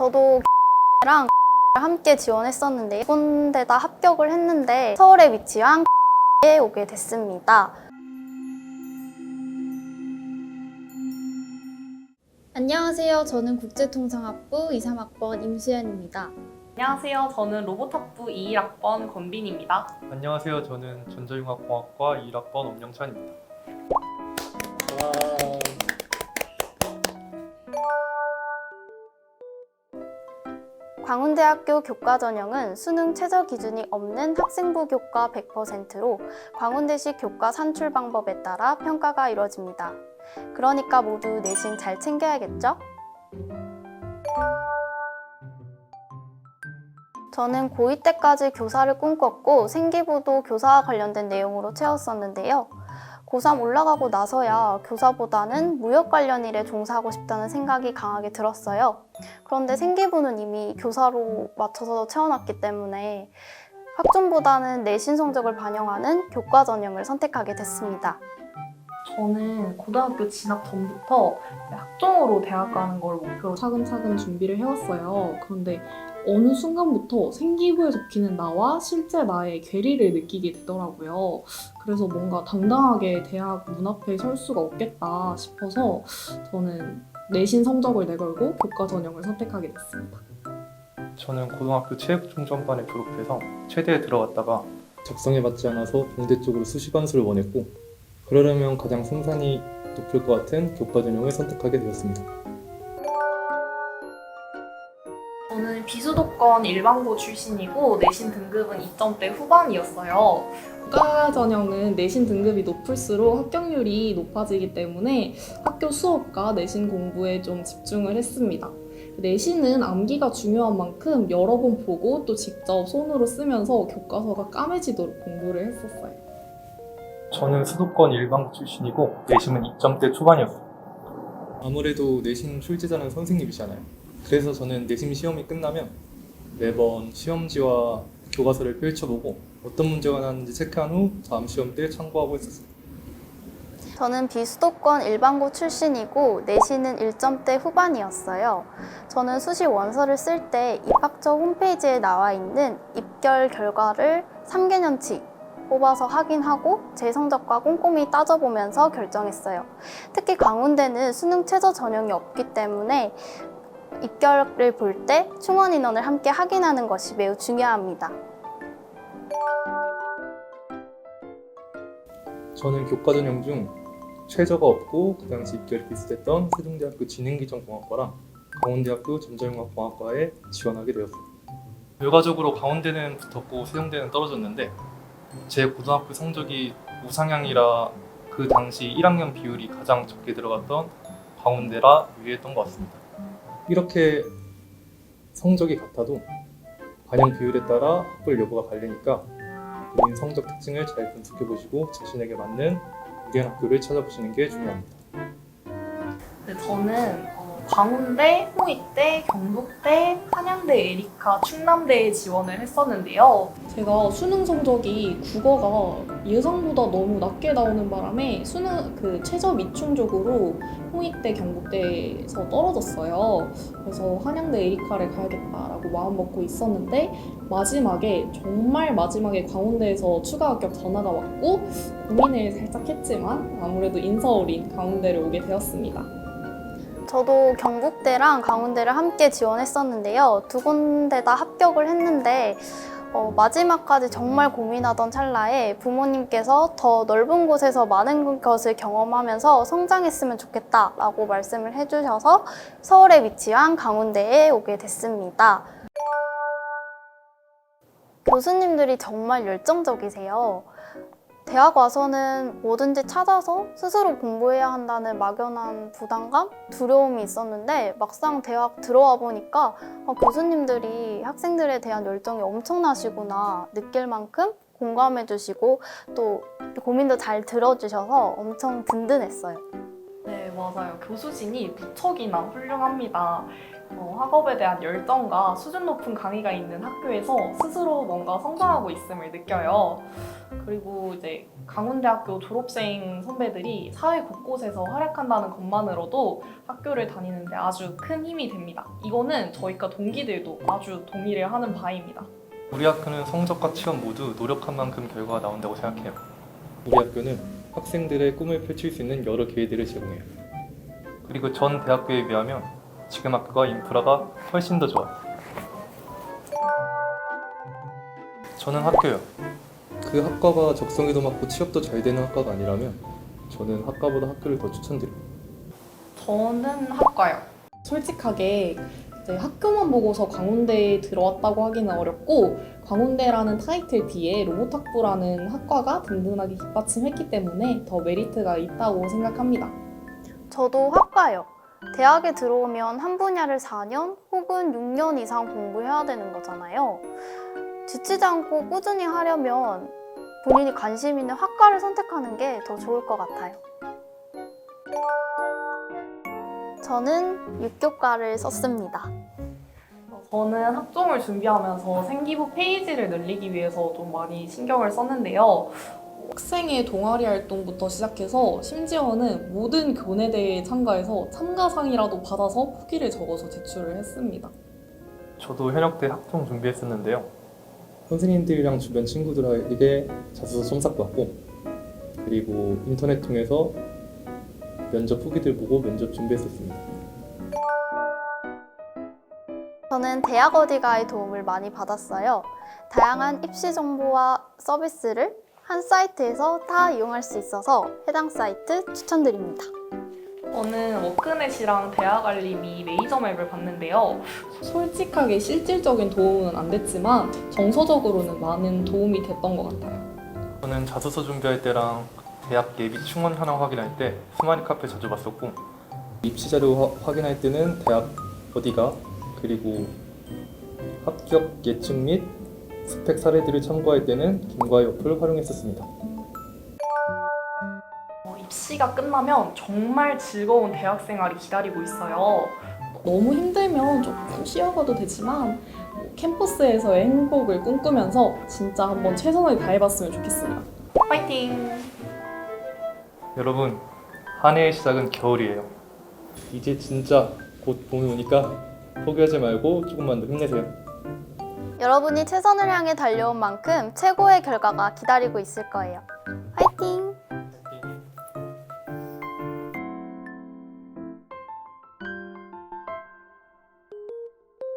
저도 경북대랑 강원대를 함께 지원했었는데 두 군데 다 합격을 했는데 서울에 위치한 에 오게 됐습니다. 안녕하세요. 저는 국제통상학부 23학번 임수연입니다. 안녕하세요. 저는 로봇학부 21학번 권빈입니다. 안녕하세요. 저는 전자융합공학과 21학번 엄영찬입니다. 광운대학교 교과 전형은 수능 최저 기준이 없는 학생부 교과 100%로 광운대식 교과 산출 방법에 따라 평가가 이루어집니다. 그러니까 모두 내신 잘 챙겨야겠죠? 저는 고2 때까지 교사를 꿈꿨고 생기부도 교사와 관련된 내용으로 채웠었는데요. 고3 올라가고 나서야 교사보다는 무역 관련 일에 종사하고 싶다는 생각이 강하게 들었어요. 그런데 생기부는 이미 교사로 맞춰서 채워놨기 때문에 학종보다는 내신 성적을 반영하는 교과 전형을 선택하게 됐습니다. 저는 고등학교 진학 전부터 학종으로 대학 가는 걸 목표로 차근차근 준비를 해왔어요. 그런데 어느 순간부터 생기부에 적히는 나와 실제 나의 괴리를 느끼게 되더라고요. 그래서 뭔가 당당하게 대학 문 앞에 설 수가 없겠다 싶어서 저는 내신 성적을 내걸고 교과 전형을 선택하게 됐습니다. 저는 고등학교 체육중점반에 졸업해서 체대에 들어갔다가 적성에 맞지 않아서 동대 쪽으로 수시반수를 원했고 그러려면 가장 승산이 높을 것 같은 교과 전형을 선택하게 되었습니다. 저는 비수도권 일반고 출신이고 내신 등급은 2점대 후반이었어요. 교과 전형은 내신 등급이 높을수록 합격률이 높아지기 때문에 학교 수업과 내신 공부에 좀 집중을 했습니다. 내신은 암기가 중요한 만큼 여러 번 보고 또 직접 손으로 쓰면서 교과서가 까매지도록 공부를 했었어요. 저는 수도권 일반고 출신이고 내신은 2점대 초반이었어요. 아무래도 내신 출제자는 선생님이잖아요. 그래서 저는 내신 시험이 끝나면 매번 시험지와 교과서를 펼쳐보고 어떤 문제가 나왔는지 체크한 후 다음 시험 때 참고하고 있었어요. 저는 비수도권 일반고 출신이고 내신은 1점대 후반이었어요. 저는 수시 원서를 쓸 때 입학처 홈페이지에 나와 있는 입결 결과를 3개년치 뽑아서 확인하고 제 성적과 꼼꼼히 따져보면서 결정했어요. 특히 강운대는 수능 최저 전형이 없기 때문에 입결을 볼 때 충원 인원을 함께 확인하는 것이 매우 중요합니다. 저는 교과 전형 중 최저가 없고 그 당시 입결이 비슷했던 세종대학교 진행기전공학과랑 강원대학교 전자융합공학과에 지원하게 되었어요. 결과적으로 강원대는 붙었고 세종대는 떨어졌는데 제 고등학교 성적이 우상향이라 그 당시 1학년 비율이 가장 적게 들어갔던 강원대라 유리했던 것 같습니다. 이렇게 성적이 같아도 반영 비율에 따라 합불 여부가 갈리니까 본인 성적 특징을 잘 분석해 보시고 자신에게 맞는 유리한 학교를 찾아보시는 게 중요합니다. 네, 저는 광운대, 홍익대, 경북대, 한양대 에리카, 충남대에 지원을 했었는데요. 제가 수능 성적이 국어가 예상보다 너무 낮게 나오는 바람에 수능 최저 미충족으로 홍익대, 경북대에서 떨어졌어요. 그래서 한양대 에리카를 가야겠다라고 마음 먹고 있었는데 정말 마지막에 광운대에서 추가 합격 전화가 왔고 고민을 살짝 했지만 아무래도 인서울인 강운대를 오게 되었습니다. 저도 경북대랑 강운대를 함께 지원했었는데요. 두 군데 다 합격을 했는데 마지막까지 정말 고민하던 찰나에 부모님께서 더 넓은 곳에서 많은 것을 경험하면서 성장했으면 좋겠다라고 말씀을 해주셔서 서울에 위치한 강운대에 오게 됐습니다. 교수님들이 정말 열정적이세요. 대학 와서는 뭐든지 찾아서 스스로 공부해야 한다는 막연한 부담감, 두려움이 있었는데 막상 대학 들어와 보니까 교수님들이 학생들에 대한 열정이 엄청나시구나 느낄 만큼 공감해 주시고 또 고민도 잘 들어주셔서 엄청 든든했어요. 네, 맞아요. 교수진이 무척이나 훌륭합니다. 학업에 대한 열정과 수준 높은 강의가 있는 학교에서 스스로 뭔가 성장하고 있음을 느껴요. 그리고 이제 강원대학교 졸업생 선배들이 사회 곳곳에서 활약한다는 것만으로도 학교를 다니는데 아주 큰 힘이 됩니다. 이거는 저희과 동기들도 아주 동의를 하는 바입니다. 우리 학교는 성적과 시험 모두 노력한 만큼 결과가 나온다고 생각해요. 우리 학교는 학생들의 꿈을 펼칠 수 있는 여러 기회들을 제공해요. 그리고 전 대학교에 비하면 지금 학교가 인프라가 훨씬 더 좋아요. 저는 학교요. 그 학과가 적성에도 맞고 취업도 잘 되는 학과가 아니라면 저는 학과보다 학교를 더 추천드려요. 저는 학과요. 솔직하게 이제 학교만 보고서 광운대에 들어왔다고 하기는 어렵고 광운대라는 타이틀 뒤에 로봇학부라는 학과가 든든하게 뒷받침했기 때문에 더 메리트가 있다고 생각합니다. 저도 학과요. 대학에 들어오면 한 분야를 4년 혹은 6년 이상 공부해야 되는 거잖아요. 지치지 않고 꾸준히 하려면 본인이 관심 있는 학과를 선택하는 게 더 좋을 것 같아요. 저는 육교과를 썼습니다. 저는 학종을 준비하면서 생기부 페이지를 늘리기 위해서 좀 많이 신경을 썼는데요. 학생의 동아리 활동부터 시작해서 심지어는 모든 교내대회에 참가해서 참가상이라도 받아서 후기를 적어서 제출을 했습니다. 저도 현역대 학종 준비했었는데요. 선생님들이랑 주변 친구들에게 자소서 첨삭받고 그리고 인터넷 통해서 면접 후기들 보고 면접 준비했었습니다. 저는 대학 어디가의 도움을 많이 받았어요. 다양한 입시 정보와 서비스를 한 사이트에서 다 이용할 수 있어서 해당 사이트 추천드립니다. 저는 워크넷이랑 대학알림이 메이저 맵을 봤는데요. 솔직하게 실질적인 도움은 안 됐지만 정서적으로는 많은 도움이 됐던 것 같아요. 저는 자소서 준비할 때랑 대학 예비 충원 현황 확인할 때 스마리 카페 자주 봤었고 입시 자료 확인할 때는 대학 어디가 그리고 합격 예측 및 스펙 사례들을 참고할 때는 김과의 어플을 활용했었습니다. 입시가 끝나면 정말 즐거운 대학 생활이 기다리고 있어요. 너무 힘들면 조금 쉬어가도 되지만 캠퍼스에서의 행복을 꿈꾸면서 진짜 한번 최선을 다해봤으면 좋겠습니다. 파이팅! 여러분, 한 해의 시작은 겨울이에요. 이제 진짜 곧 봄이 오니까 포기하지 말고 조금만 더 힘내세요. 여러분이 최선을 향해 달려온 만큼 최고의 결과가 기다리고 있을 거예요. 화이팅!